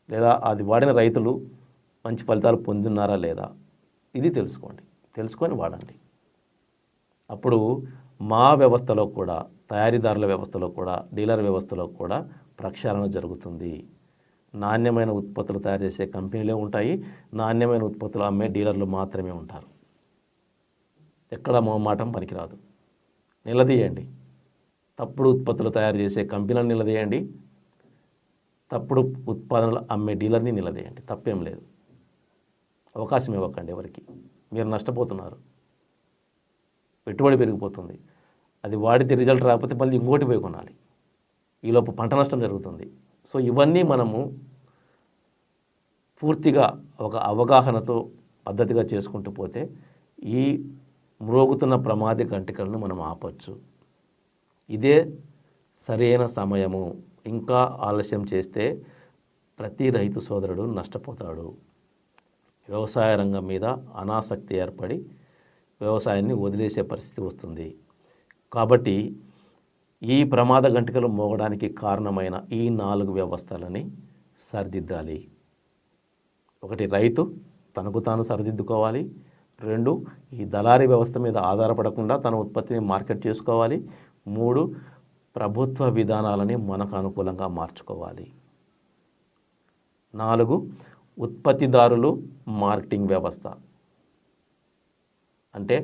లేదా అది వాడిన రైతులు మంచి ఫలితాలు పొందున్నారా లేదా, ఇది తెలుసుకోండి. తెలుసుకొని వాడండి. అప్పుడు మా వ్యవస్థలో కూడా, తయారీదారుల వ్యవస్థలో కూడా, డీలర్ వ్యవస్థలో కూడా ప్రక్షాళన జరుగుతుంది. నాణ్యమైన ఉత్పత్తులు తయారు చేసే కంపెనీలే ఉంటాయి, నాణ్యమైన ఉత్పత్తులు అమ్మే డీలర్లు మాత్రమే ఉంటారు. ఎక్కడ మొహమాటం పనికిరాదు. నిలదీయండి. తప్పుడు ఉత్పత్తులు తయారు చేసే కంపెనీలను నిలదీయండి, తప్పుడు ఉత్పాదనలు అమ్మే డీలర్ని నిలదీయండి. తప్పేం లేదు. అవకాశం ఇవ్వకండి ఎవరికి. మీరు నష్టపోతున్నారు. పెట్టుబడి పెరిగిపోతుంది. అది వాడితే రిజల్ట్ రాకపోతే మళ్ళీ ఇంకోటి పోయి కొనాలి. ఈలోపు పంట నష్టం జరుగుతుంది. సో ఇవన్నీ మనము పూర్తిగా ఒక అవగాహనతో పద్ధతిగా చేసుకుంటూ పోతే ఈ మ్రోగుతున్న ప్రమాద గంటికలను మనం ఆపచ్చు. ఇదే సరైన సమయము. ఇంకా ఆలస్యం చేస్తే ప్రతి రైతు సోదరుడు నష్టపోతాడు. వ్యవసాయ రంగం మీద అనాసక్తి ఏర్పడి వ్యవసాయాన్ని వదిలేసే పరిస్థితి వస్తుంది. కాబట్టి ఈ ప్రమాద గంటికలు మోగడానికి కారణమైన ఈ 4 వ్యవస్థలని సరిదిద్దాలి. 1, రైతు తనకు తాను సరిదిద్దుకోవాలి. 2, ఈ దళారీ వ్యవస్థ మీద ఆధారపడకుండా తన ఉత్పత్తిని మార్కెట్ చేసుకోవాలి. 3, ప్రభుత్వ విధానాలని మనకు అనుకూలంగా మార్చుకోవాలి. 4, ఉత్పత్తిదారులు మార్కెటింగ్ వ్యవస్థ అంటే